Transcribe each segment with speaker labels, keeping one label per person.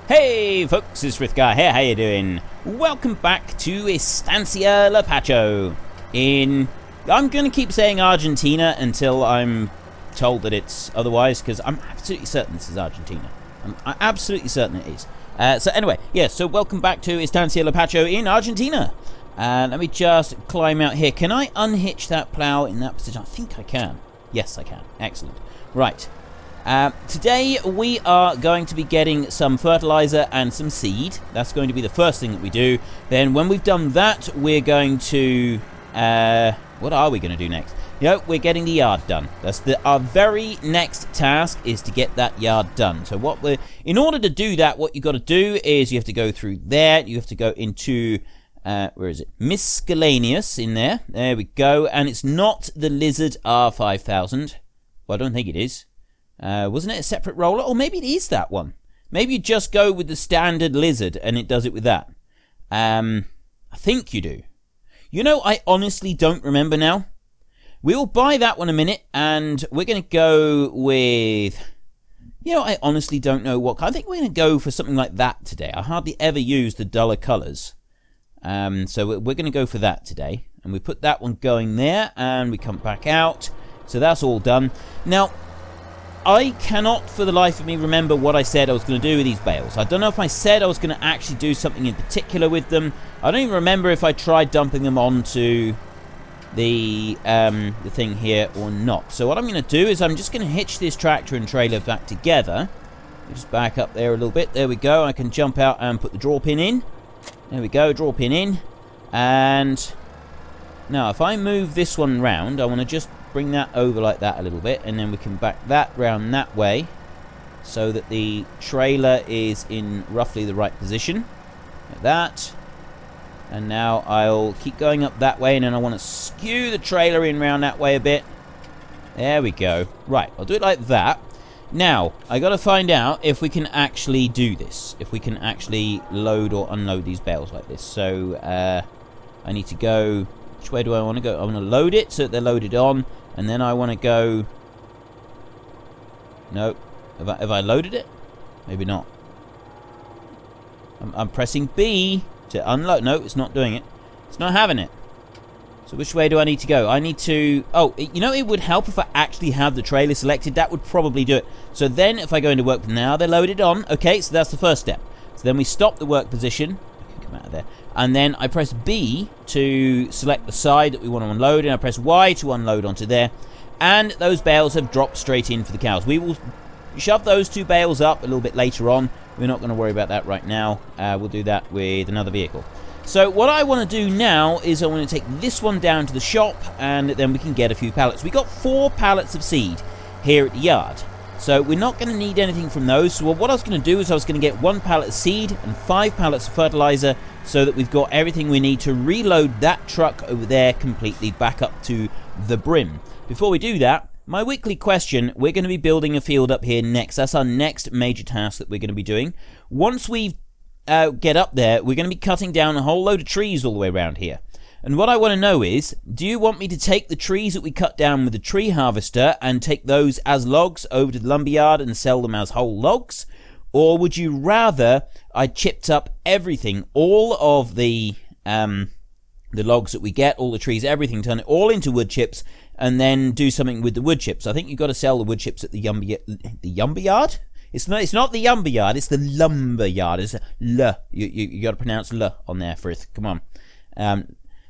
Speaker 1: Hey folks, it's Frithgar here, how you doing? Welcome back to Estancia Lapacho in... I'm going to keep saying Argentina until I'm told that it's otherwise, because I'm absolutely certain this is Argentina. I'm absolutely certain it is. So anyway, yeah, so welcome back to Estancia Lapacho in Argentina. Let me just climb out here. Can I unhitch that plow in that position? I think I can. Yes, I can. Excellent. Right. Today we are going to be getting some fertilizer and some seed. That's going to be the first thing that we do. Then when we've done that, we're going to... what are we going to do next? We're getting the yard done. That's our very next task, is to get that yard done. So in order to do that, what you've got to do is you have to go through there. You have to go into... where is it? Miscellaneous in there. There we go. And it's not the Lizard R5000. Well, I don't think it is. Wasn't it a separate roller? Or maybe it is that one. Maybe you just go with the standard Lizard and it does it with that. I think you do. I honestly don't remember now. We'll buy that one a minute, and we're going to go with... I honestly don't know what... I think we're going to go for something like that today. I hardly ever use the duller colours. So we're going to go for that today. And we put that one going there, and we come back out. So that's all done. Now... I cannot for the life of me remember what I said I was going to do with these bales. I don't know if I said I was going to actually do something in particular with them. I don't even remember if I tried dumping them onto the thing here or not. So what I'm going to do is I'm just going to hitch this tractor and trailer back together. Just back up there a little bit. There we go. I can jump out and put the draw pin in. There we go. Draw pin in. And now if I move this one round, I want to just bring that over like that a little bit, and then we can back that round that way so that the trailer is in roughly the right position, like that. And now I'll keep going up that way, and then I want to skew the trailer in round that way a bit. There we go. Right, I'll do it like that. Now I got to find out if we can actually do this, if we can actually load or unload these bales like this. So I need to go... Which way do I want to go? I want to load it so that they're loaded on, and then I want to go... No. Have I loaded it? Maybe not. I'm pressing B to unload. No, it's not doing it. It's not having it. So which way do I need to go? I need to... Oh, it would help if I actually have the trailer selected. That would probably do it. So then if I go into work... Now they're loaded on. Okay, so that's the first step. So then we stop the work position. I can come out of there. And then I press B to select the side that we want to unload, and I press Y to unload onto there. And those bales have dropped straight in for the cows. We will shove those two bales up a little bit later on. We're not going to worry about that right now. We'll do that with another vehicle. So what I want to do now is I want to take this one down to the shop, and then we can get a few pallets. We got 4 pallets of seed here at the yard. So we're not going to need anything from those. So what I was going to do is I was going to get 1 pallet of seed and 5 pallets of fertilizer, so that we've got everything we need to reload that truck over there completely back up to the brim. Before we do that, my weekly question, we're going to be building a field up here next. That's our next major task that we're going to be doing. Once we get up there, we're going to be cutting down a whole load of trees all the way around here. And what I want to know is, do you want me to take the trees that we cut down with the tree harvester and take those as logs over to the lumberyard and sell them as whole logs? Or would you rather I chipped up everything, all of the logs that we get, all the trees, everything, turn it all into wood chips, and then do something with the wood chips? I think you've got to sell the wood chips at the lumberyard? It's not the lumberyard, it's the lumberyard. It's L. You got to pronounce L on there, Frith. Come on.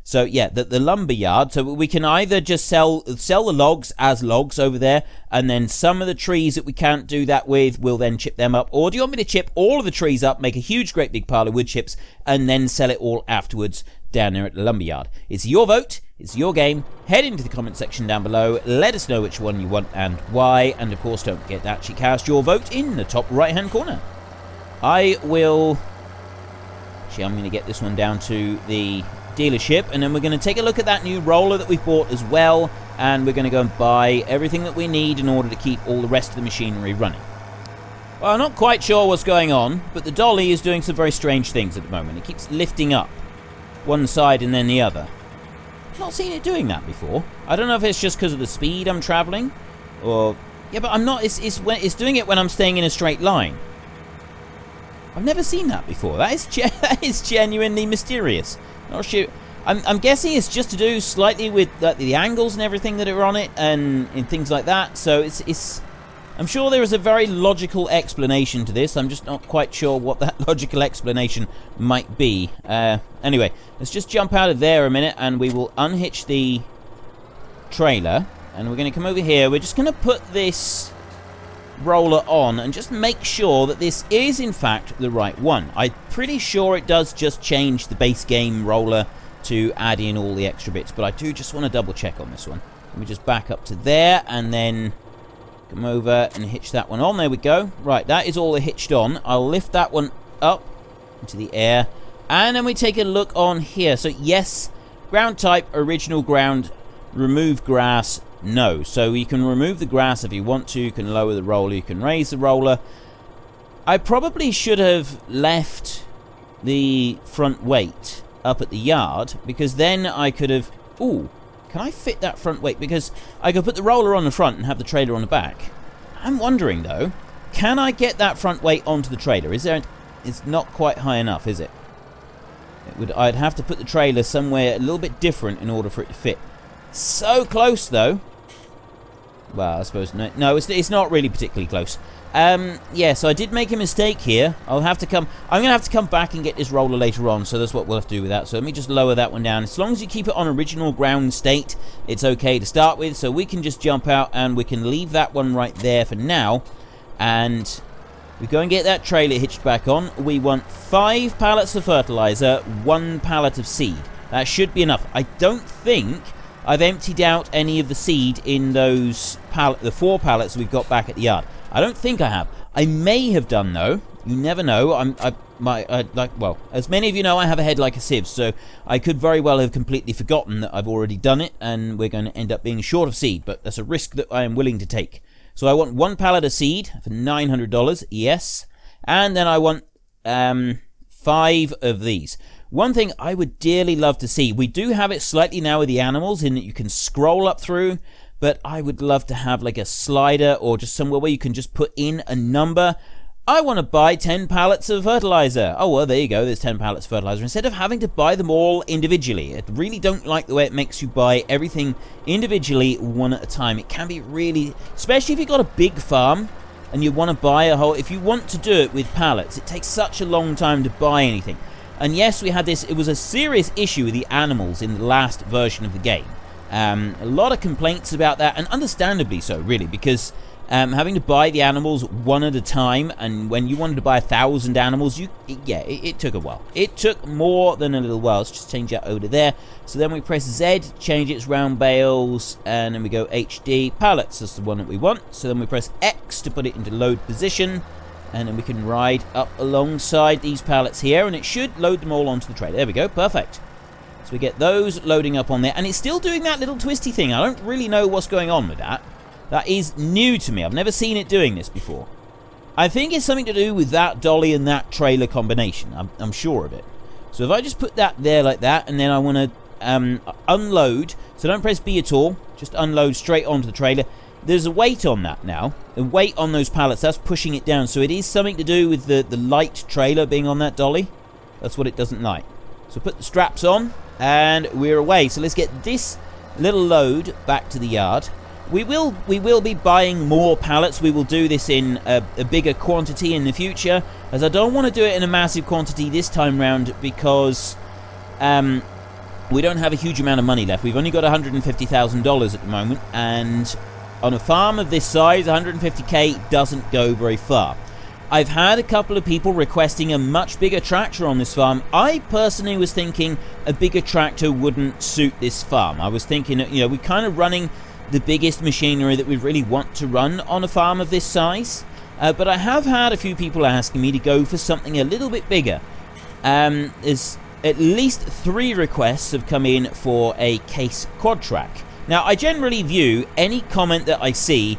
Speaker 1: So yeah, the lumberyard. So we can either just sell the logs as logs over there, and then some of the trees that we can't do that with, we'll then chip them up. Or do you want me to chip all of the trees up, make a huge great big pile of wood chips, and then sell it all afterwards down there at the lumberyard? It's your vote, it's your game. Head into the comment section down below, let us know which one you want and why, and of course don't forget to actually cast your vote in the top right hand corner. I'm going to get this one down to the dealership, and then we're going to take a look at that new roller that we've bought as well, and we're going to go and buy everything that we need in order to keep all the rest of the machinery running. Well, I'm not quite sure what's going on, but the dolly is doing some very strange things at the moment. It keeps lifting up one side and then the other. I've not seen it doing that before. I don't know if it's just because of the speed I'm traveling, or... Yeah, but I'm not... It's doing it when I'm staying in a straight line. I've never seen that before. That is genuinely mysterious. Not sure. I'm guessing it's just to do slightly with the angles and everything that are on it and things like that. So it's I'm sure there is a very logical explanation to this. I'm just not quite sure what that logical explanation might be. Anyway, let's just jump out of there a minute and we will unhitch the trailer. And we're going to come over here. We're just going to put this roller on and just make sure that this is in fact the right one. I'm pretty sure it does just change the base game roller to add in all the extra bits, but I do just want to double check on this one. Let me just back up to there and then come over and hitch that one on. There we go. Right, that is all hitched on. I'll lift that one up into the air and then we take a look on here. So yes, ground type, original ground, remove grass, no. So you can remove the grass if you want to. You can lower the roller, you can raise the roller. I probably should have left the front weight up at the yard, because then I could have... Ooh, can I fit that front weight? Because I could put the roller on the front and have the trailer on the back. I'm wondering though, can I get that front weight onto the trailer? It's not quite high enough, is it? I'd have to put the trailer somewhere a little bit different in order for it to fit. So close though. Well, I suppose no, it's not really particularly close. Yeah, so I did make a mistake here. I'm going to have to come back and get this roller later on, so that's what we'll have to do with that. So let me just lower that one down. As long as you keep it on original ground state, it's okay to start with. So we can just jump out and we can leave that one right there for now. And we go and get that trailer hitched back on. We want 5 pallets of fertilizer, 1 pallet of seed. That should be enough. I don't think I've emptied out any of the seed in those the 4 pallets we've got back at the yard. I don't think I have. I may have done though. You never know. Well, as many of you know, I have a head like a sieve, so I could very well have completely forgotten that I've already done it, and we're going to end up being short of seed. But that's a risk that I am willing to take. So I want 1 pallet of seed for $900. Yes, and then I want 5 of these. One thing I would dearly love to see, we do have it slightly now with the animals in that you can scroll up through, but I would love to have like a slider or just somewhere where you can just put in a number. I want to buy 10 pallets of fertilizer. Oh, well, there you go. There's 10 pallets of fertilizer. Instead of having to buy them all individually. I really don't like the way it makes you buy everything individually one at a time. It can be really, especially if you've got a big farm and you want to buy a whole, if you want to do it with pallets, it takes such a long time to buy anything. And yes, we had this, it was a serious issue with the animals in the last version of the game. A lot of complaints about that, and understandably so, really, because having to buy the animals one at a time, and when you wanted to buy 1,000 animals, it took a while. It took more than a little while. Let's just change that over to there. So then we press Z, change its round bales, and then we go HD, pallets, that's the one that we want. So then we press X to put it into load position, and then we can ride up alongside these pallets here, and it should load them all onto the trailer. There we go, perfect. So we get those loading up on there, and it's still doing that little twisty thing. I don't really know what's going on with that. That is new to me. I've never seen it doing this before. I think it's something to do with that dolly and that trailer combination. I'm sure of it. So if I just put that there like that, and then I want to unload, so don't press B at all, just unload straight onto the trailer. There's a weight on that now. The weight on those pallets, that's pushing it down. So it is something to do with the light trailer being on that dolly. That's what it doesn't like. So put the straps on, and we're away. So let's get this little load back to the yard. We will be buying more pallets. We will do this in a bigger quantity in the future, as I don't want to do it in a massive quantity this time round, because we don't have a huge amount of money left. We've only got $150,000 at the moment, and on a farm of this size, 150k doesn't go very far. I've had a couple of people requesting a much bigger tractor on this farm. I personally was thinking a bigger tractor wouldn't suit this farm. I was thinking, you know, we're kind of running the biggest machinery that we really want to run on a farm of this size. But I have had a few people asking me to go for something a little bit bigger. There's at least 3 requests have come in for a case quad track. Now, I generally view any comment that I see,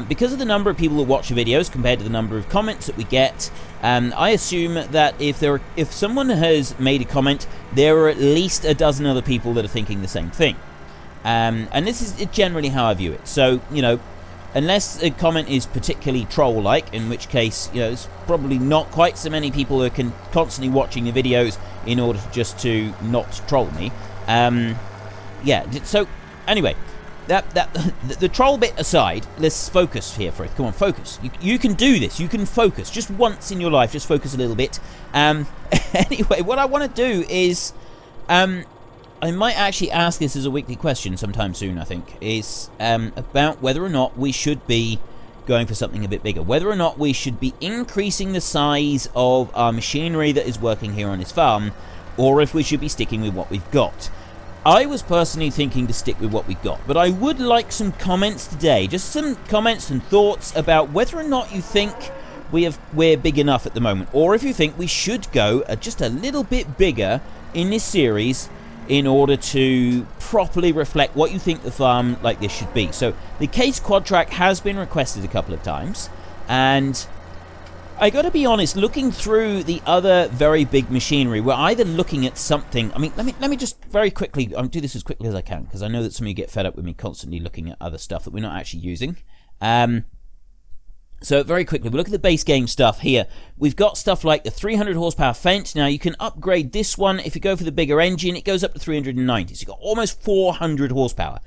Speaker 1: because of the number of people that watch the videos compared to the number of comments that we get, I assume that if someone has made a comment, there are at least a dozen other people that are thinking the same thing. And this is generally how I view it. So, you know, unless a comment is particularly troll-like, in which case, you know, it's probably not quite so many people who are constantly watching the videos in order to not troll me. Yeah, so anyway, the troll bit aside, let's focus here, Frith. Come on, focus. You can do this. You can focus. Just once in your life, just focus a little bit. Anyway, what I want to do is, I might actually ask this as a weekly question sometime soon, I think, is about whether or not we should be going for something a bit bigger. Whether or not we should be increasing the size of our machinery that is working here on this farm, or if we should be sticking with what we've got. I was personally thinking to stick with what we've got, but I would like some comments today, just some comments and thoughts about whether or not you think we're big enough at the moment, or if you think we should go just a little bit bigger in this series in order to properly reflect what you think the farm like this should be. So the case quad track has been requested a couple of times, and I gotta be honest, looking through the other very big machinery, we're either looking at something. I mean, let me just very quickly, I'll do this as quickly as I can, because I know that some of you get fed up with me constantly looking at other stuff that we're not actually using. So very quickly, we look at the base game stuff here. We've got stuff like the 300 horsepower Fendt. Now you can upgrade this one. If you go for the bigger engine, it goes up to 390. So you've got almost 400 horsepower.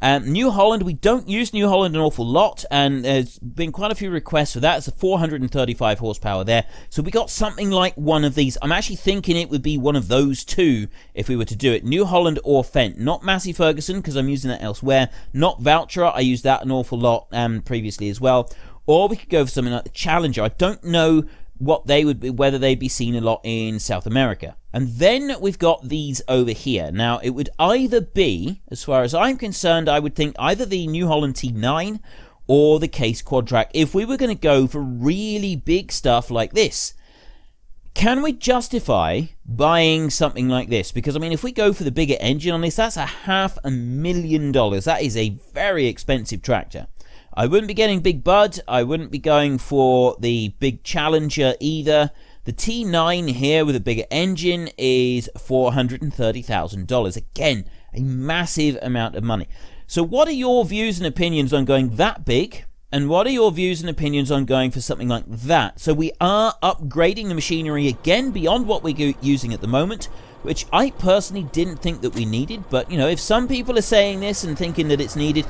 Speaker 1: New Holland, we don't use New Holland an awful lot, and there's been quite a few requests for that. It's a 435 horsepower there. So we got something like one of these. I'm actually thinking it would be one of those two if we were to do it. New Holland or Fendt. Not Massey Ferguson, because I'm using that elsewhere. Not Valtra. I used that an awful lot previously as well. Or we could go for something like the Challenger. I don't know what they would be, whether they'd be seen a lot in South America. And then we've got these over here. Now, it would either be, as far as I'm concerned, I would think either the New Holland T9 or the Case Quad-Track if we were going to go for really big stuff like this. Can we justify buying something like this? Because, I mean, if we go for the bigger engine on this, that's $500,000. That is a very expensive tractor. I wouldn't be getting Big Bud. I wouldn't be going for the big Challenger either. The T9 here with a bigger engine is $430,000. Again, a massive amount of money. So what are your views and opinions on going that big? And what are your views and opinions on going for something like that? So we are upgrading the machinery again beyond what we're using at the moment, which I personally didn't think that we needed. But, you know, if some people are saying this and thinking that it's needed,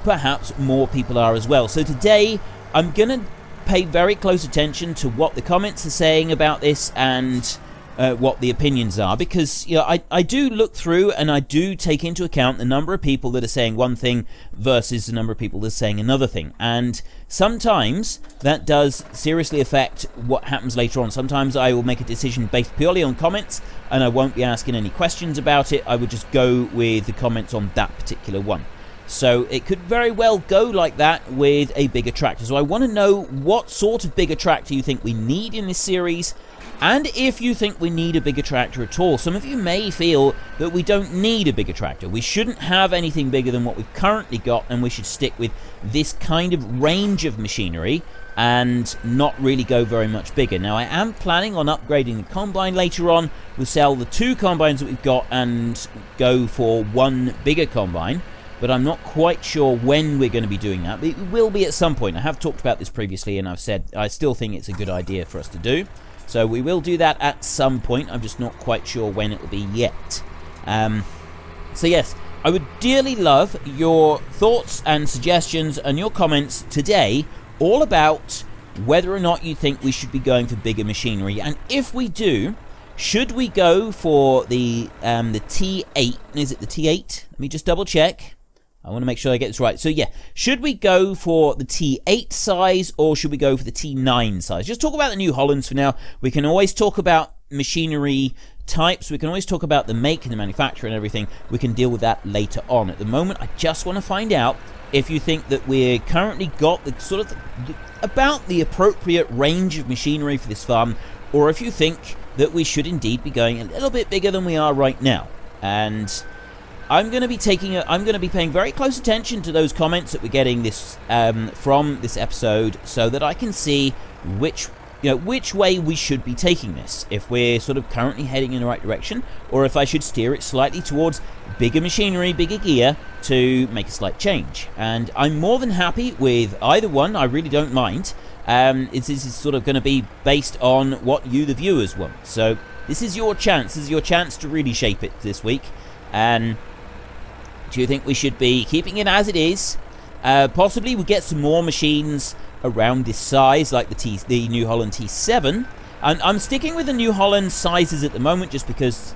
Speaker 1: perhaps more people are as well. So today, I'm going to pay very close attention to what the comments are saying about this and what the opinions are, because, you know, I do look through and I do take into account the number of people that are saying one thing versus the number of people that are saying another thing, and sometimes that does seriously affect what happens later on. Sometimes I will make a decision based purely on comments and I won't be asking any questions about it. I would just go with the comments on that particular one. So it could very well go like that with a bigger tractor. So I want to know what sort of bigger tractor you think we need in this series, and if you think we need a bigger tractor at all. Some of you may feel that we don't need a bigger tractor. We shouldn't have anything bigger than what we've currently got, and we should stick with this kind of range of machinery and not really go very much bigger. Now, I am planning on upgrading the combine later on. We'll sell the 2 combines that we've got and go for one bigger combine, but I'm not quite sure when we're going to be doing that. But it will be at some point. I have talked about this previously, and I've said I still think it's a good idea for us to do. So we will do that at some point. I'm just not quite sure when it will be yet. So yes, I would dearly love your thoughts and suggestions and your comments today all about whether or not you think we should be going for bigger machinery. And if we do, should we go for the T8? Is it the T8? Let me just double check. I want to make sure I get this right. So yeah, should we go for the T8 size or should we go for the T9 size? Just talk about the New Hollands for now. We can always talk about machinery types. We can always talk about the make and the manufacturer and everything. We can deal with that later on. At the moment, I just want to find out if you think that we're currently got the sort of about the appropriate range of machinery for this farm, or if you think that we should indeed be going a little bit bigger than we are right now. And I'm going to be paying very close attention to those comments that we're getting this from this episode, so that I can see which you know, which way we should be taking this, if we're sort of currently heading in the right direction, or if I should steer it slightly towards bigger machinery, bigger gear, to make a slight change. And I'm more than happy with either one. I really don't mind. This is sort of going to be based on what you, the viewers, want. So this is your chance. This is your chance to really shape it this week. And do you think we should be keeping it as it is? Possibly we get some more machines around this size, like the New Holland T7. And I'm sticking with the New Holland sizes at the moment, just because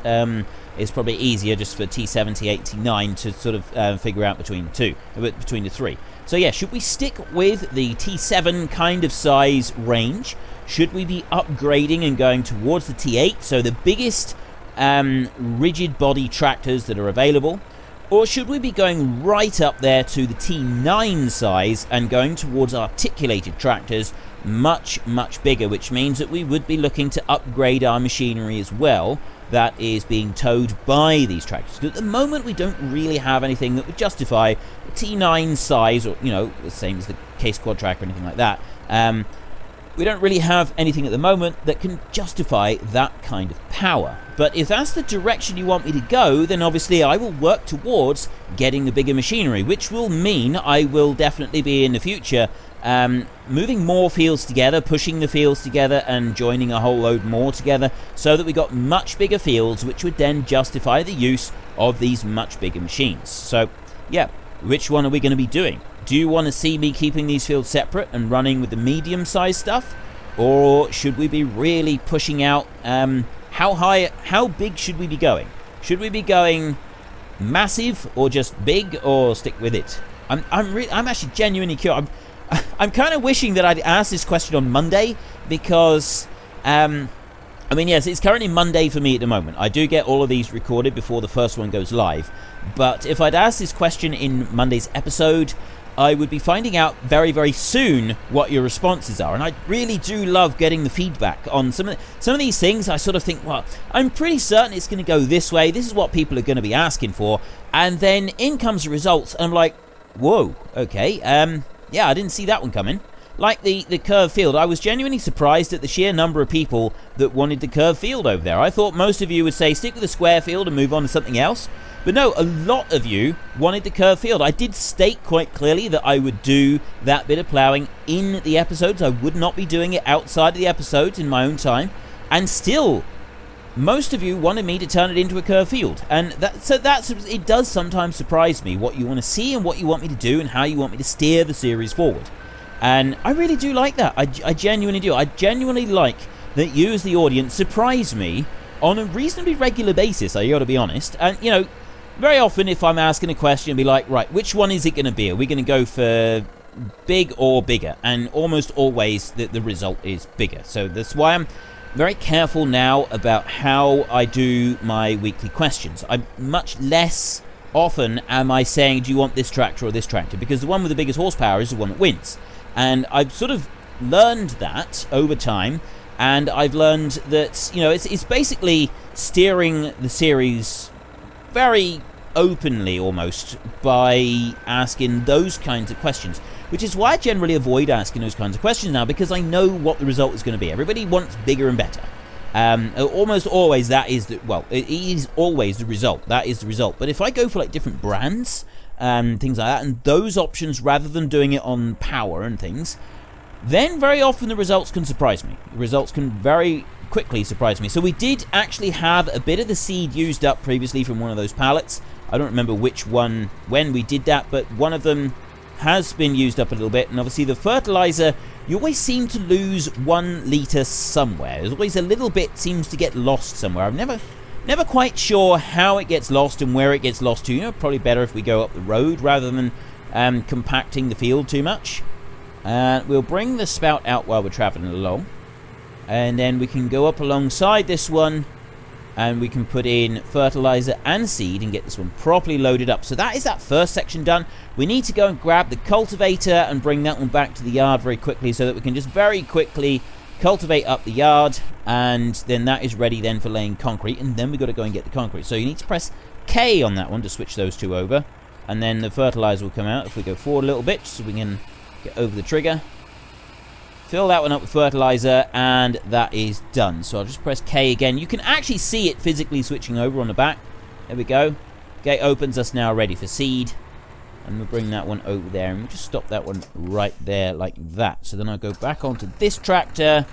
Speaker 1: it's probably easier just for T7, T8, T9 to sort of figure out between the three. So yeah, should we stick with the T7 kind of size range? Should we be upgrading and going towards the T8, so the biggest rigid body tractors that are available? Or should we be going right up there to the T9 size and going towards articulated tractors, much bigger, which means that we would be looking to upgrade our machinery as well that is being towed by these tractors. At the moment, we don't really have anything that would justify a T9 size, or, you know, the same as the case quad track or anything like that. We don't really have anything at the moment that can justify that kind of power. But if that's the direction you want me to go, then obviously I will work towards getting the bigger machinery, which will mean I will definitely be in the future moving more fields together, pushing the fields together and joining a whole load more together, so that we got much bigger fields, which would then justify the use of these much bigger machines. So yeah, which one are we going to be doing? Do you want to see me keeping these fields separate and running with the medium-sized stuff? Or should we be really pushing out, how big should we be going? Should we be going massive, or just big, or stick with it? I'm actually genuinely curious. I'm kind of wishing that I'd asked this question on Monday, because, I mean, yes, it's currently Monday for me at the moment. I do get all of these recorded before the first one goes live. But if I'd asked this question in Monday's episode, I would be finding out very soon what your responses are. And I really do love getting the feedback on some of these things. I sort of think, well, I'm pretty certain it's going to go this way. This is what people are going to be asking for. And then in comes the results, and I'm like, whoa, okay, yeah, I didn't see that one coming. Like the curved field, I was genuinely surprised at the sheer number of people that wanted the curved field over there. I thought most of you would say stick with the square field and move on to something else. But no, a lot of you wanted the curved field. I did state quite clearly that I would do that bit of ploughing in the episodes. I would not be doing it outside of the episodes in my own time. And still, most of you wanted me to turn it into a curved field. And it does sometimes surprise me what you want to see and what you want me to do and how you want me to steer the series forward. And I really do like that. I genuinely do. I genuinely like that you as the audience surprise me on a reasonably regular basis, I gotta be honest. And, you know, very often if I'm asking a question, I'll be like, right, which one is it going to be? Are we going to go for big or bigger? And almost always the result is bigger. So that's why I'm very careful now about how I do my weekly questions. I'm much less often am I saying, do you want this tractor or this tractor? Because the one with the biggest horsepower is the one that wins. And I've sort of learned that over time. And I've learned that, you know, it's basically steering the series very openly almost by asking those kinds of questions, which is why I generally avoid asking those kinds of questions now, because I know what the result is going to be. Everybody wants bigger and better. Almost always that is the, well, it is always the result. That is the result. But if I go for like different brands and things like that, and those options rather than doing it on power and things, then very often the results can surprise me. The results can very quickly surprise me. So we did actually have a bit of the seed used up previously from one of those pallets. I don't remember which one when we did that, but one of them has been used up a little bit. And obviously the fertilizer, you always seem to lose 1 litre somewhere. There's always a little bit seems to get lost somewhere. I'm never quite sure how it gets lost and where it gets lost to. You know, probably better if we go up the road rather than compacting the field too much. We'll bring the spout out while we're traveling along. And then we can go up alongside this one and we can put in fertilizer and seed and get this one properly loaded up. So that is that first section done. We need to go and grab the cultivator and bring that one back to the yard very quickly so that we can just very quickly cultivate up the yard, and then that is ready then for laying concrete, and then we've got to go and get the concrete. So you need to press K on that one to switch those two over, and then the fertilizer will come out if we go forward a little bit so we can get over the trigger. Fill that one up with fertilizer, and that is done. So I'll just press K again. You can actually see it physically switching over on the back. There we go. Gate opens, us now ready for seed. And we'll bring that one over there, and we'll just stop that one right there like that. So then I'll go back onto this tractor,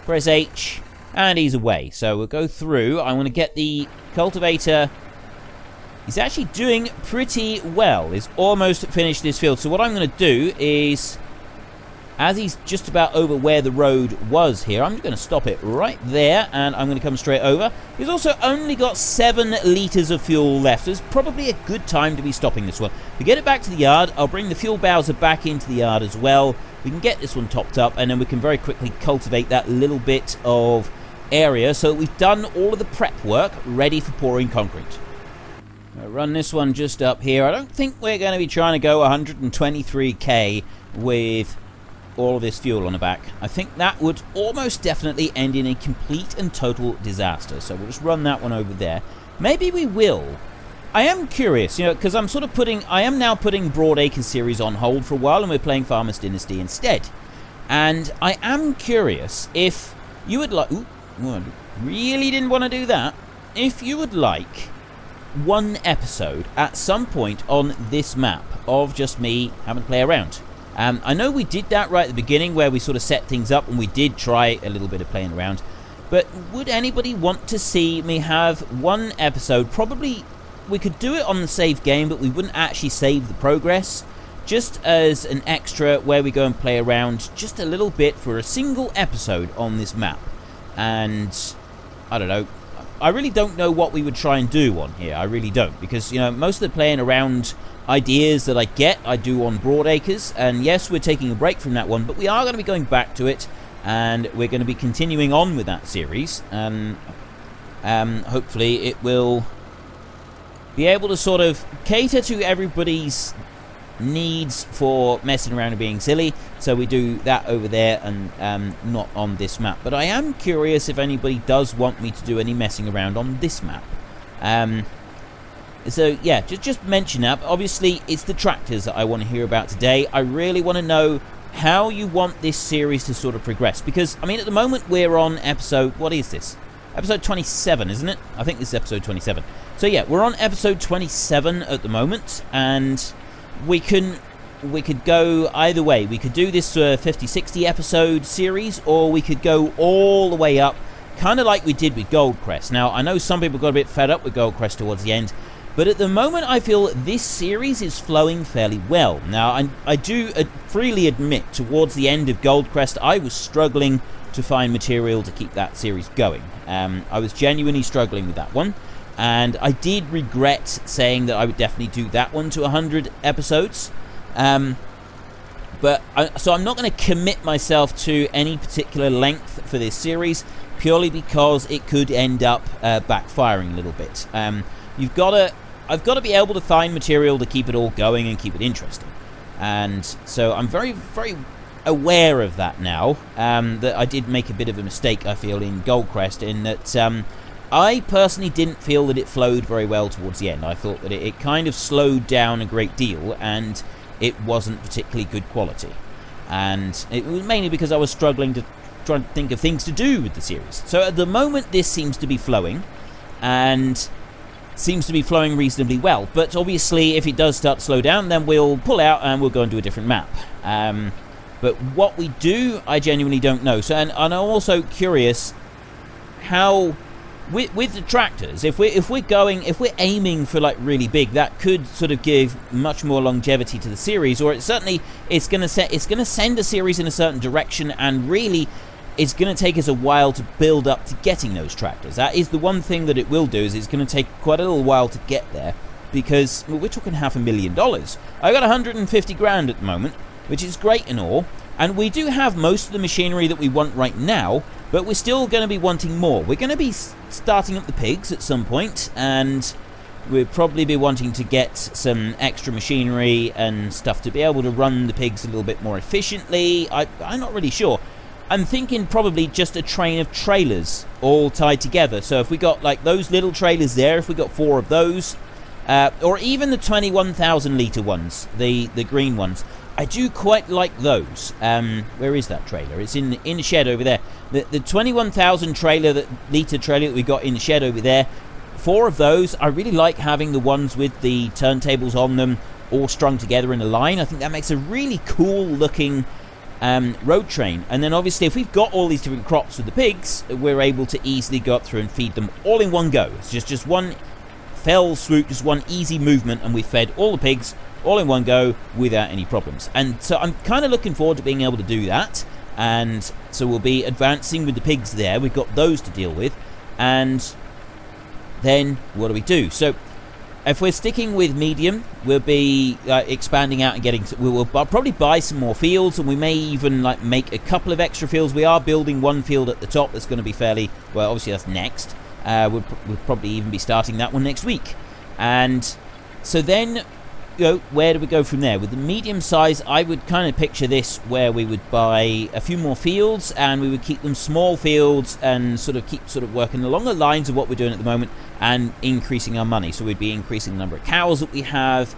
Speaker 1: press H, and he's away. So we'll go through. I want to get the cultivator. He's actually doing pretty well. He's almost finished this field. So what I'm going to do is, as he's just about over where the road was here, I'm just going to stop it right there, and I'm going to come straight over. He's also only got 7 litres of fuel left. So it's probably a good time to be stopping this one. To get it back to the yard, I'll bring the fuel bowser back into the yard as well. We can get this one topped up, and then we can very quickly cultivate that little bit of area so that we've done all of the prep work ready for pouring concrete. I'll run this one just up here. I don't think we're going to be trying to go 123k with all of this fuel on the back. I think that would almost definitely end in a complete and total disaster. So we'll just run that one over there. Maybe we will. I am curious, you know, because I am now putting Broadacre series on hold for a while, and we're playing Farmers Dynasty instead. And I am curious if you would like... Ooh, well, really didn't want to do that. If you would like one episode at some point on this map of just me having to play around. I know we did that right at the beginning where we sort of set things up and we did try a little bit of playing around. But would anybody want to see me have one episode? Probably we could do it on the save game, but we wouldn't actually save the progress. Just as an extra where we go and play around just a little bit for a single episode on this map. And I don't know. I really don't know what we would try and do on here. I really don't. Because, you know, most of the playing around ideas that I get, I do on Broadacres, and yes, we're taking a break from that one, but we are going to be going back to it, and we're going to be continuing on with that series, and hopefully it will be able to sort of cater to everybody's needs for messing around and being silly, so we do that over there and not on this map. But I am curious if anybody does want me to do any messing around on this map. So yeah, just mention that. Obviously, it's the tractors that I want to hear about today. I really want to know how you want this series to sort of progress. Because, I mean, at the moment, we're on episode... What is this? Episode 27, isn't it? I think this is episode 27. So yeah, we're on episode 27 at the moment. And we could go either way. We could do this 50-60 episode series, or we could go all the way up, kind of like we did with Goldcrest. Now, I know some people got a bit fed up with Goldcrest towards the end, but at the moment, I feel this series is flowing fairly well. Now, I do freely admit, towards the end of Goldcrest, I was struggling to find material to keep that series going. I was genuinely struggling with that one, and I did regret saying that I would definitely do that one to 100 episodes. So I'm not going to commit myself to any particular length for this series, purely because it could end up backfiring a little bit. I've got to be able to find material to keep it all going and keep it interesting. And so I'm very, very aware of that now, that I did make a bit of a mistake, I feel, in Goldcrest, in that I personally didn't feel that it flowed very well towards the end. I thought that it kind of slowed down a great deal, and it wasn't particularly good quality. And it was mainly because I was struggling to try to think of things to do with the series. So at the moment, this seems to be flowing, and seems to be flowing reasonably well. But obviously, if it does start to slow down, then we'll pull out and we'll go and do a different map. But what we do, I genuinely don't know. So, and I'm also curious how, with the tractors, if we're aiming for like really big, that could sort of give much more longevity to the series, or it's going to send a series in a certain direction, and really it's going to take us a while to build up to getting those tractors. That is the one thing that it will do, is it's going to take quite a little while to get there, because well, we're talking $500,000. I got 150 grand at the moment, which is great and all, and we do have most of the machinery that we want right now, but we're still going to be wanting more. We're going to be starting up the pigs at some point, and we'll probably be wanting to get some extra machinery and stuff to be able to run the pigs a little bit more efficiently. I'm not really sure. I'm thinking probably just a train of trailers all tied together. So if we got like those little trailers there, if we got 4 of those, or even the 21,000 litre ones, the green ones, I do quite like those. Where is that trailer? It's in the shed over there. The 21,000 litre trailer that we got in the shed over there. 4 of those. I really like having the ones with the turntables on them, all strung together in a line. I think that makes a really cool looking road train. And then obviously if we've got all these different crops with the pigs, we're able to easily go up through and feed them all in one go. It's just one fell swoop, just one easy movement, and we've fed all the pigs all in one go without any problems. And so I'm kind of looking forward to being able to do that. And so we'll be advancing with the pigs there. We've got those to deal with. And then what do we do? So if we're sticking with medium, we'll be expanding out and getting... We'll probably buy some more fields, and we may even like make a couple of extra fields. We are building one field at the top that's going to be fairly... Well, obviously that's next. We'll probably even be starting that one next week. And so then... where do we go from there? With the medium size, I would kind of picture this where we would buy a few more fields and we would keep them small fields and keep working along the lines of what we're doing at the moment and increasing our money. So we'd be increasing the number of cows that we have.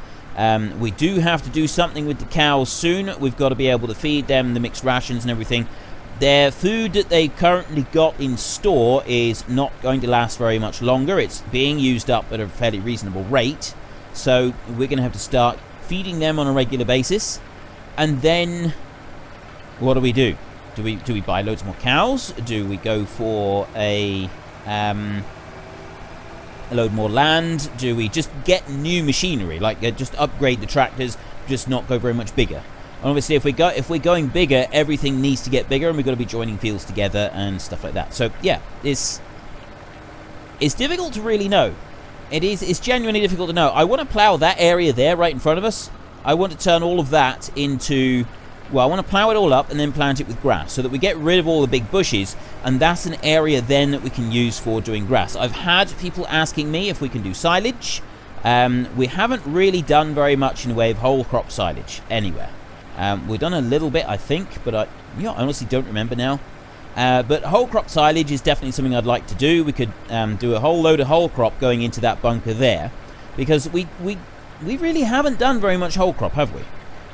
Speaker 1: We do have to do something with the cows soon. We've got to be able to feed them the mixed rations and everything. Their food that they currently got in store is not going to last very much longer. It's being used up at a fairly reasonable rate. So we're going to have to start feeding them on a regular basis. And then what do we do? Do we buy loads more cows? Do we go for a load more land? Do we just get new machinery, like just upgrade the tractors, just not go very much bigger? And obviously if we're going bigger, everything needs to get bigger, and we've got to be joining fields together and stuff like that. So yeah, it's difficult to really know. It's genuinely difficult to know. I want to plow that area there right in front of us. I want to turn all of that into... Well, I want to plow it all up and then plant it with grass so that we get rid of all the big bushes, and that's an area then that we can use for doing grass. I've had people asking me if we can do silage. We haven't really done very much in the way of whole crop silage anywhere. We've done a little bit, I think, but I honestly don't remember now. But whole crop silage is definitely something I'd like to do. We could do a whole load of whole crop going into that bunker there, because we really haven't done very much whole crop, have we?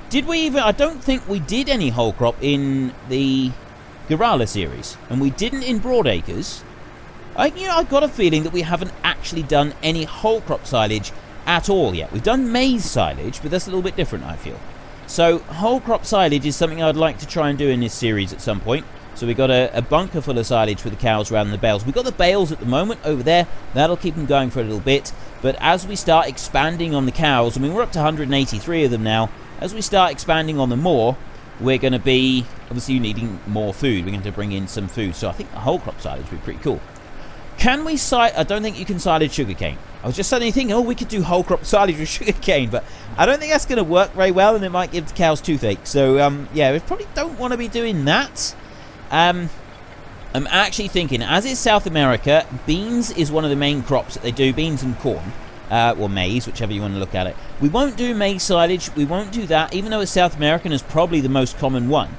Speaker 1: Did we even... I don't think we did any whole crop in the Gorala series, and we didn't in Broadacres. I've got a feeling that we haven't actually done any whole crop silage at all yet. We've done maize silage, but that's a little bit different, I feel. So whole crop silage is something I'd like to try and do in this series at some point. So we've got a bunker full of silage for the cows around the bales. We've got the bales at the moment over there. That'll keep them going for a little bit. But as we start expanding on the cows, I mean, we're up to 183 of them now. As we start expanding on them more, we're going to be obviously needing more food. We're going to bring in some food. So I think the whole crop silage would be pretty cool. Can we I don't think you can silage sugarcane. I was just suddenly thinking, oh, we could do whole crop silage with sugarcane, but I don't think that's going to work very well, and it might give the cows toothache. So, yeah, we probably don't want to be doing that. I'm actually thinking, as is South America, beans is one of the main crops that they do, beans and corn, or maize, whichever you want to look at it. We won't do maize silage, we won't do that, even though it's South American, is probably the most common one.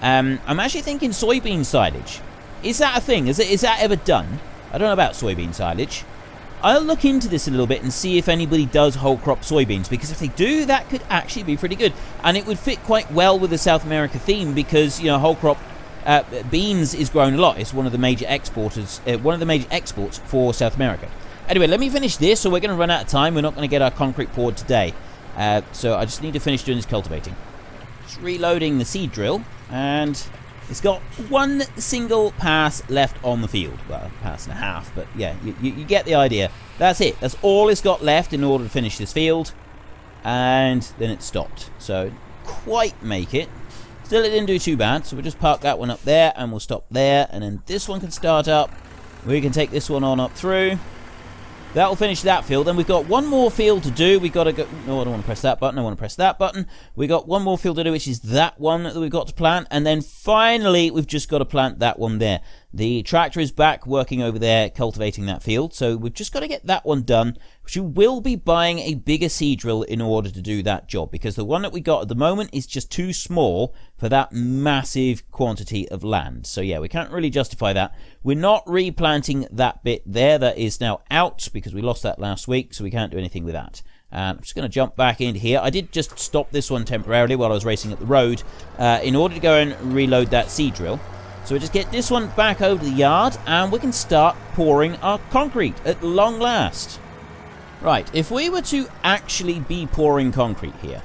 Speaker 1: I'm actually thinking soybean silage. Is that a thing? Is that ever done? I don't know about soybean silage. I'll look into this a little bit and see if anybody does whole crop soybeans, because if they do, that could actually be pretty good. And it would fit quite well with the South America theme, because, you know, whole crop beans is grown a lot. It's one of the major exporters, one of the major exports for South America. Anyway, let me finish this, or we're going to run out of time. We're not going to get our concrete poured today. So I just need to finish doing this cultivating. Just reloading the seed drill, and it's got one single pass left on the field. Well, a pass and a half, but yeah, you get the idea. That's it. That's all it's got left in order to finish this field. And then it stopped. So, quite make it. Still, it didn't do too bad. So we'll just park that one up there, and we'll stop there. And then this one can start up. We can take this one on up through. That'll finish that field. Then we've got one more field to do. We've got to go... No, I don't want to press that button. I want to press that button. We've got one more field to do, which is that one that we've got to plant. And then finally, we've just got to plant that one there. The tractor is back working over there, cultivating that field. So we've just got to get that one done. We will be buying a bigger seed drill in order to do that job, because the one that we got at the moment is just too small for that massive quantity of land. So yeah, we can't really justify that. We're not replanting that bit there. That is now out because we lost that last week, so we can't do anything with that. And I'm just going to jump back into here. I did just stop this one temporarily while I was racing up the road in order to go and reload that seed drill. So we just get this one back over the yard, and we can start pouring our concrete at long last. Right, if we were to actually be pouring concrete here,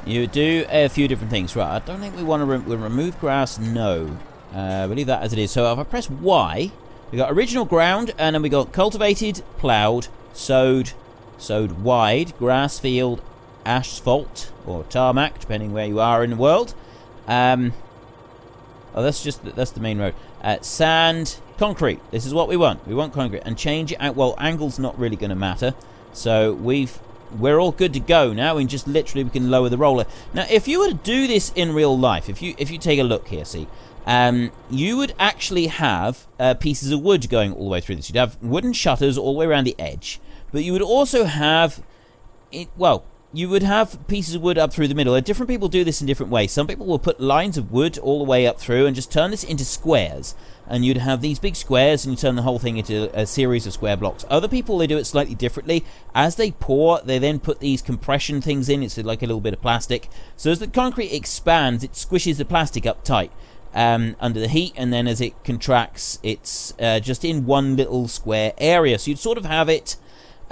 Speaker 1: you would do a few different things. Right, I don't think we want to remove grass. No. We'll leave that as it is. So if I press Y, we got original ground, and then we got cultivated, ploughed, sowed wide, grass field, asphalt, or tarmac, depending where you are in the world. Oh, that's the main road. Sand, concrete. This is what we want. We want concrete. And change it out. Well, angle's not really going to matter. So we're all good to go now. We can lower the roller. Now, if you were to do this in real life, if you take a look here, see, you would actually have pieces of wood going all the way through this. You'd have wooden shutters all the way around the edge, but you would also have you would have pieces of wood up through the middle. Different people do this in different ways. Some people will put lines of wood all the way up through and just turn this into squares. And you'd have these big squares, and you turn the whole thing into a series of square blocks. Other people, they do it slightly differently. As they pour, they then put these compression things in. It's like a little bit of plastic. So as the concrete expands, it squishes the plastic up tight under the heat. And then as it contracts, it's just in one little square area. So you'd sort of have it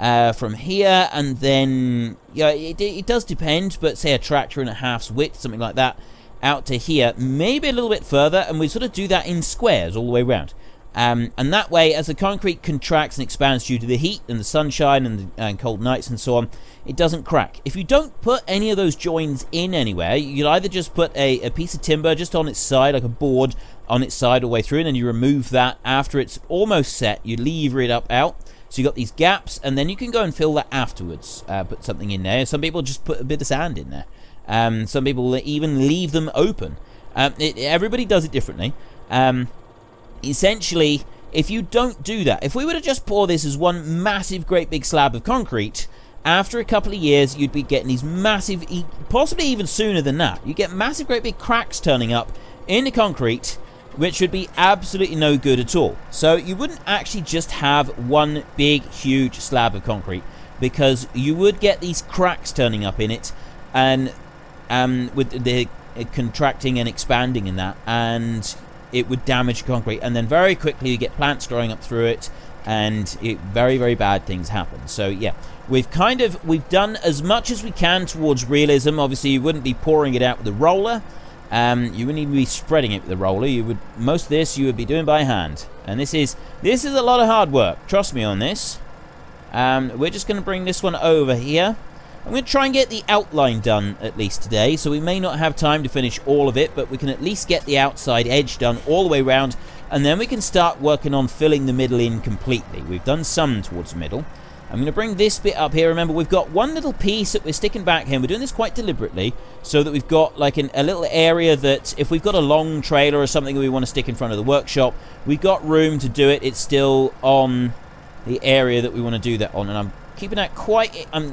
Speaker 1: from here, and then it does depend, but say a tractor and a half's width, something like that, out to here, maybe a little bit further, and we sort of do that in squares all the way around. And that way, as the concrete contracts and expands due to the heat and the sunshine and cold nights and so on, it doesn't crack. If you don't put any of those joins in anywhere, you'll either just put a piece of timber just on its side, like a board on its side all the way through, and then you remove that after it's almost set. You lever it up out. So you got these gaps, and then you can go and fill that afterwards. Put something in there. Some people just put a bit of sand in there. Some people even leave them open. Everybody does it differently. Essentially, if you don't do that, if we were to just pour this as one massive, great big slab of concrete, after a couple of years, you'd be getting these massive, possibly even sooner than that, you get massive, great big cracks turning up in the concrete, which would be absolutely no good at all. So you wouldn't actually just have one big, huge slab of concrete, because you would get these cracks turning up in it, and with the contracting and expanding in that, and it would damage concrete, and then very quickly you get plants growing up through it, and very, very bad things happen. So yeah, we've done as much as we can towards realism. Obviously, you wouldn't be pouring it out with a roller. You wouldn't even be spreading it with a roller. Most of this you would be doing by hand, and this is a lot of hard work. Trust me on this. We're just going to bring this one over here. I'm going to try and get the outline done at least today, so we may not have time to finish all of it, but we can at least get the outside edge done all the way around, and then we can start working on filling the middle in completely. We've done some towards the middle. I'm going to bring this bit up here. Remember, we've got one little piece that we're sticking back here. We're doing this quite deliberately so that we've got like a little area that if we've got a long trailer or something that we want to stick in front of the workshop, we've got room to do it. It's still on the area that we want to do that on. And I'm keeping that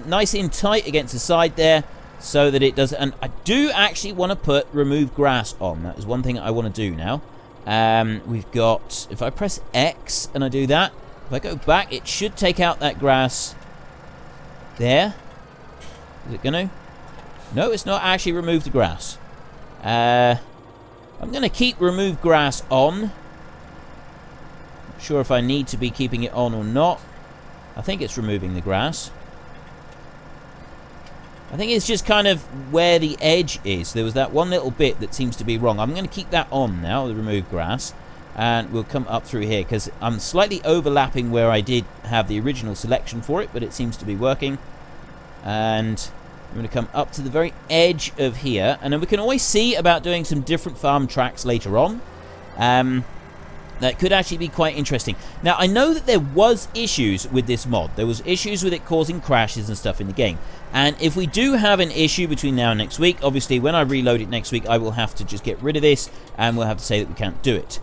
Speaker 1: nice and tight against the side there so that it does. And I do actually want to remove grass on. That is one thing I want to do now. We've got, if I press X and I do that, if I go back, it should take out that grass there. Is it going to? No, it's not actually removed the grass. I'm going to keep remove grass on. Not sure if I need to be keeping it on or not. I think it's removing the grass. I think it's just kind of where the edge is. There was that one little bit that seems to be wrong. I'm going to keep that on now, the remove grass. And we'll come up through here because I'm slightly overlapping where I did have the original selection for it, but it seems to be working. And I'm going to come up to the very edge of here, and then we can always see about doing some different farm tracks later on. That could actually be quite interesting. Now, I know that there was issues with this mod. There was issues with it causing crashes and stuff in the game. And if we do have an issue between now and next week, obviously when I reload it next week, I will have to just get rid of this, and we'll have to say that we can't do it.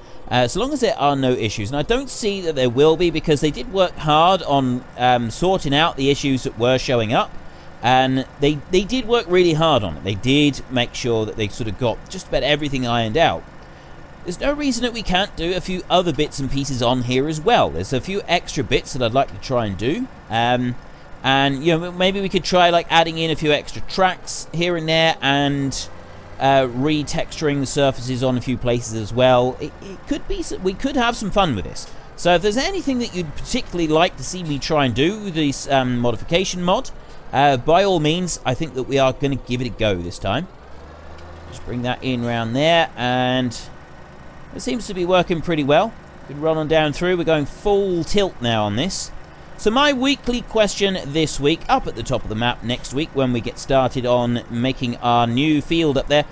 Speaker 1: So long as there are no issues, and I don't see that there will be, because they did work hard on sorting out the issues that were showing up, and they did work really hard on it. They did make sure that they sort of got just about everything ironed out. There's no reason that we can't do a few other bits and pieces on here as well. There's a few extra bits that I'd like to try and do. And, you know, maybe we could try, like, adding in a few extra tracks here and there and retexturing the surfaces on a few places as well. It could be, we could have some fun with this. So if there's anything that you'd particularly like to see me try and do with this modification mod, by all means, I think that we are going to give it a go this time. Just bring that in around there, and it seems to be working pretty well. Good run on down through. We're going full tilt now on this. So my weekly question this week, up at the top of the map next week when we get started on making our new field up there.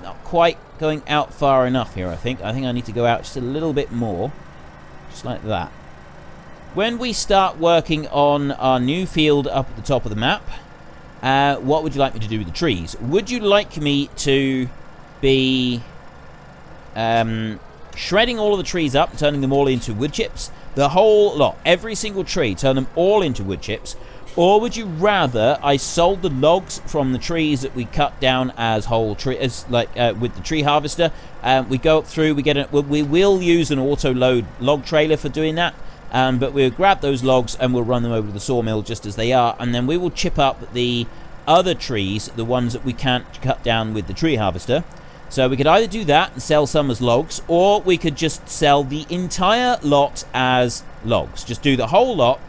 Speaker 1: Not quite going out far enough here, I think. I think I need to go out just a little bit more. Just like that. When we start working on our new field up at the top of the map, what would you like me to do with the trees? Would you like me to be shredding all of the trees up, turning them all into wood chips? The whole lot, every single tree, turn them all into wood chips? Or would you rather I sold the logs from the trees that we cut down as whole trees, like with the tree harvester? We go up through, we will use an auto load log trailer for doing that. But we'll grab those logs and we'll run them over to the sawmill just as they are, and then we will chip up the other trees, the ones that we can't cut down with the tree harvester. So we could either do that and sell some as logs, or we could just sell the entire lot as logs. Just do the whole lot,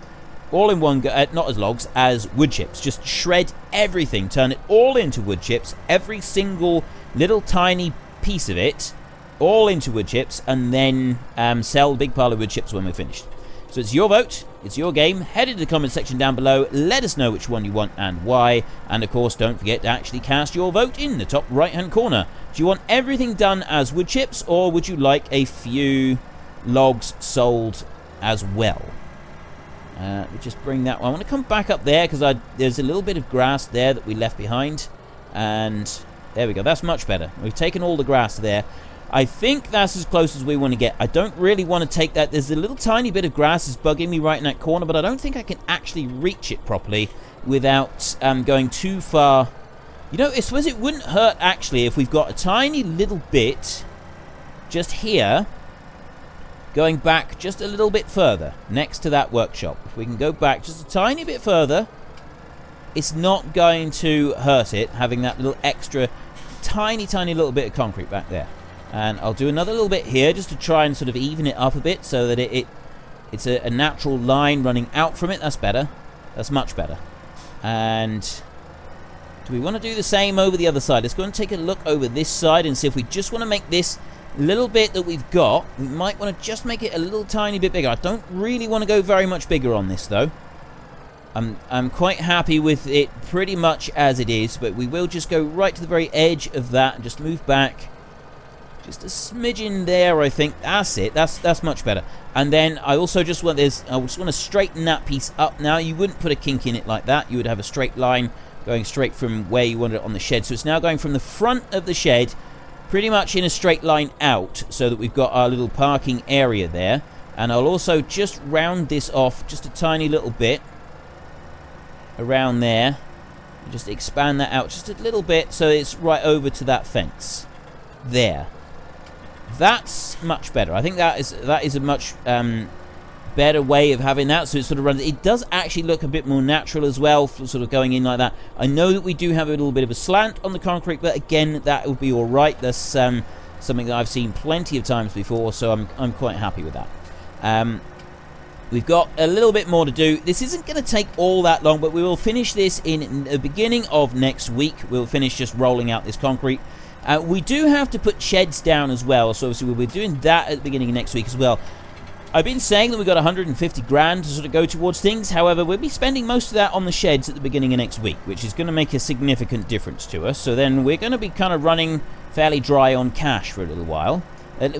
Speaker 1: all in one go, not as logs, as wood chips. Just shred everything, turn it all into wood chips, every single little tiny piece of it, all into wood chips, and then sell a big pile of wood chips when we're finished. So it's your vote, it's your game. Head into the comment section down below, let us know which one you want and why, and of course don't forget to actually cast your vote in the top right hand corner. Do you want everything done as wood chips, or would you like a few logs sold as well? We just bring that one. I want to come back up there because there's a little bit of grass there that we left behind, and there we go, that's much better. We've taken all the grass there. I think that's as close as we want to get. I don't really want to take that. There's a little tiny bit of grass that's bugging me right in that corner, but I don't think I can actually reach it properly without going too far. You know, I suppose it wouldn't hurt actually if we've got a tiny little bit just here going back just a little bit further next to that workshop. If we can go back just a tiny bit further, it's not going to hurt it having that little extra tiny little bit of concrete back there. And I'll do another little bit here just to try and sort of even it up a bit so that it's a natural line running out from it. That's better. That's much better. And do we want to do the same over the other side? Let's go and take a look over this side and see if we just want to make this little bit that we've got. We might want to just make it a little tiny bit bigger. I don't really want to go very much bigger on this though. I'm quite happy with it pretty much as it is, but we will just go right to the very edge of that and just move back. Just a smidgen there, I think. That's it. That's much better. And then I also just want this. I just want to straighten that piece up now. You wouldn't put a kink in it like that. You would have a straight line going straight from where you wanted it on the shed. So it's now going from the front of the shed pretty much in a straight line out, so that we've got our little parking area there. And I'll also just round this off just a tiny little bit around there. Just expand that out just a little bit so it's right over to that fence there. That's much better. I think that is a much better way of having that, so it sort of runs. It does actually look a bit more natural as well, sort of going in like that. I know that we do have a little bit of a slant on the concrete, but again, that would be all right. That's something that I've seen plenty of times before, so I'm quite happy with that. We've got a little bit more to do. This isn't going to take all that long, but we will finish this in the beginning of next week. We'll finish just rolling out this concrete. We do have to put sheds down as well, so obviously we'll be doing that at the beginning of next week as well. I've been saying that we've got 150 grand to sort of go towards things. However, we'll be spending most of that on the sheds at the beginning of next week, which is going to make a significant difference to us. So then we're going to be kind of running fairly dry on cash for a little while.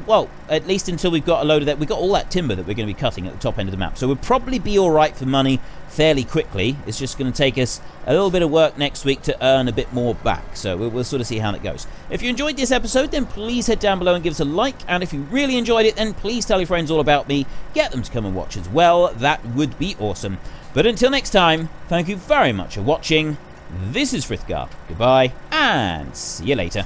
Speaker 1: Well, at least until we've got a load of that. We've got all that timber that we're going to be cutting at the top end of the map. So we'll probably be all right for money fairly quickly. It's just going to take us a little bit of work next week to earn a bit more back. So we'll sort of see how that goes. If you enjoyed this episode, then please head down below and give us a like. And if you really enjoyed it, then please tell your friends all about me. Get them to come and watch as well. That would be awesome. But until next time, thank you very much for watching. This is Frithgar. Goodbye, and see you later.